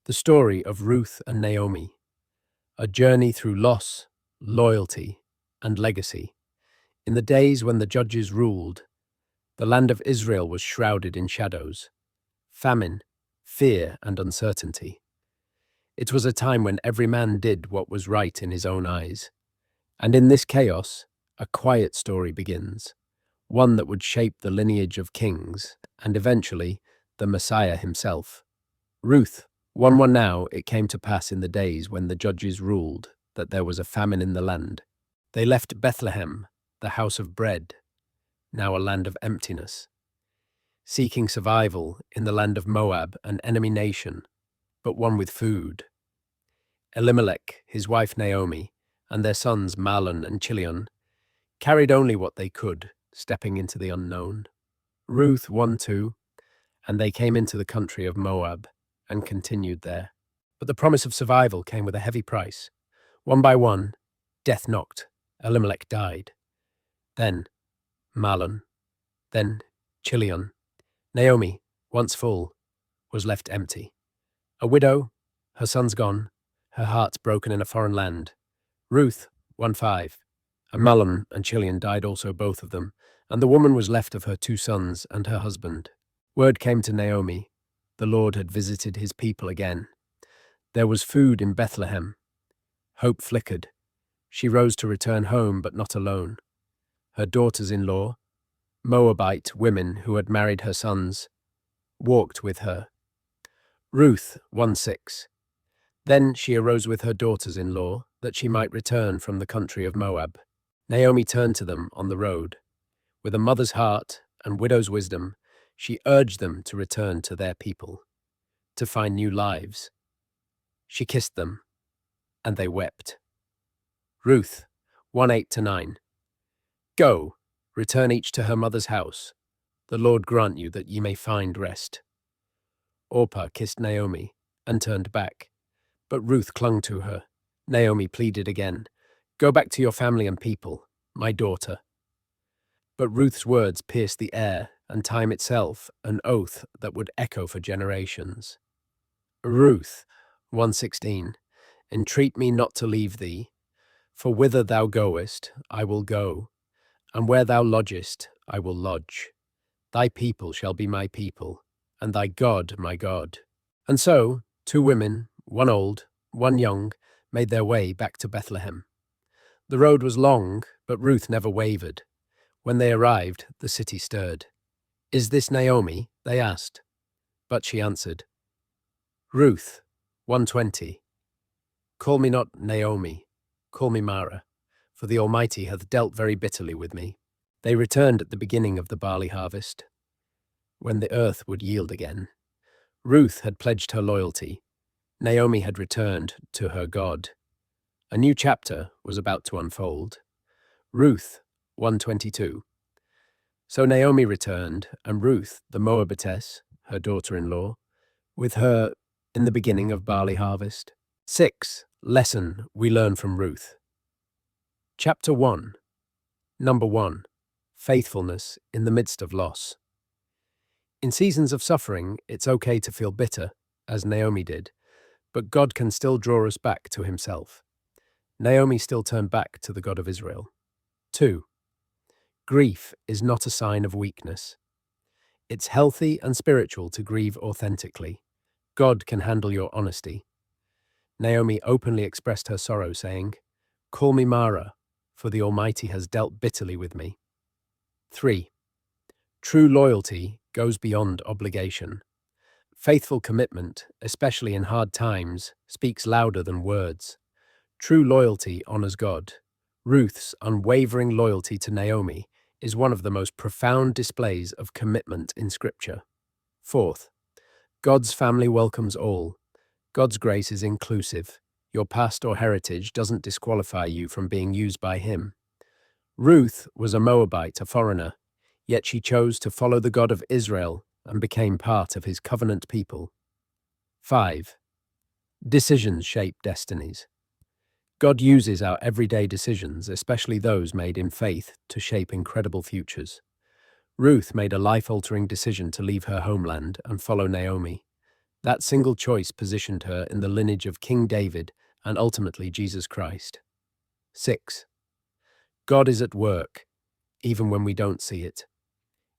The story of Ruth and Naomi, a journey through loss, loyalty, and legacy. In the days when the judges ruled, the land of Israel was shrouded in shadows, famine, fear, and uncertainty. It was a time when every man did what was right in his own eyes. And in this chaos, a quiet story begins, one that would shape the lineage of kings and eventually the Messiah himself. Ruth. 1:1 Now it came to pass in the days when the judges ruled that there was a famine in the land. They left Bethlehem, the house of bread, now a land of emptiness, seeking survival in the land of Moab, an enemy nation, but one with food. Elimelech, his wife Naomi, and their sons Mahlon and Chilion carried only what they could, stepping into the unknown. Ruth 1:2 And they came into the country of Moab and continued there. But the promise of survival came with a heavy price. One by one, death knocked. Elimelech died. Then Mahlon. Then Chilion. Naomi, once full, was left empty. A widow, her sons gone, her heart broken in a foreign land. Ruth 1:5 And Mahlon and Chilion died also, both of them, and the woman was left of her 2 sons and her husband. Word came to Naomi. The Lord had visited his people again. There was food in Bethlehem. Hope flickered. She rose to return home, but not alone. Her daughters-in-law, Moabite women who had married her sons, walked with her. Ruth 1:6 Then she arose with her daughters-in-law, that she might return from the country of Moab. Naomi turned to them on the road. With a mother's heart and widow's wisdom, she urged them to return to their people, to find new lives. She kissed them, and they wept. Ruth 1:8-9 Go, return each to her mother's house. The Lord grant you that ye may find rest. Orpah kissed Naomi and turned back, but Ruth clung to her. Naomi pleaded again, Go back to your family and people, my daughter. But Ruth's words pierced the air and time itself, an oath that would echo for generations. Ruth 1:16 Entreat me not to leave thee, for whither thou goest, I will go, and where thou lodgest, I will lodge. Thy people shall be my people, and thy God my God. And so 2 women, one old, one young, made their way back to Bethlehem. The road was long, but Ruth never wavered. When they arrived, the city stirred. Is this Naomi? They asked. But she answered. Ruth 1:20 Call me not Naomi, call me Mara, for the Almighty hath dealt very bitterly with me. They returned at the beginning of the barley harvest, when the earth would yield again. Ruth had pledged her loyalty. Naomi had returned to her God. A new chapter was about to unfold. Ruth 1:22 So Naomi returned, and Ruth, the Moabitess, her daughter-in-law, with her in the beginning of barley harvest. 6. Lesson we learn from Ruth. Chapter 1. Number 1. Faithfulness in the midst of loss. In seasons of suffering, it's okay to feel bitter, as Naomi did, but God can still draw us back to himself. Naomi still turned back to the God of Israel. 2. Grief is not a sign of weakness. It's healthy and spiritual to grieve authentically. God can handle your honesty. Naomi openly expressed her sorrow, saying, Call me Mara, for the Almighty has dealt bitterly with me. 3. True loyalty goes beyond obligation. Faithful commitment, especially in hard times, speaks louder than words. True loyalty honors God. Ruth's unwavering loyalty to Naomi is one of the most profound displays of commitment in Scripture. 4th, God's family welcomes all. God's grace is inclusive. Your past or heritage doesn't disqualify you from being used by Him. Ruth was a Moabite, a foreigner, yet she chose to follow the God of Israel and became part of His covenant people. 5. Decisions shape destinies. God uses our everyday decisions, especially those made in faith, to shape incredible futures. Ruth made a life-altering decision to leave her homeland and follow Naomi. That single choice positioned her in the lineage of King David and ultimately Jesus Christ. 6. God is at work, even when we don't see it.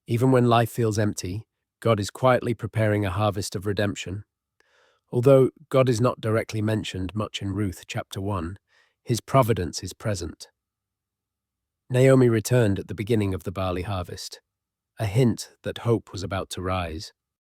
Even when life feels empty, God is quietly preparing a harvest of redemption. Although God is not directly mentioned much in Ruth chapter 1, his providence is present. Naomi returned at the beginning of the barley harvest, a hint that hope was about to rise.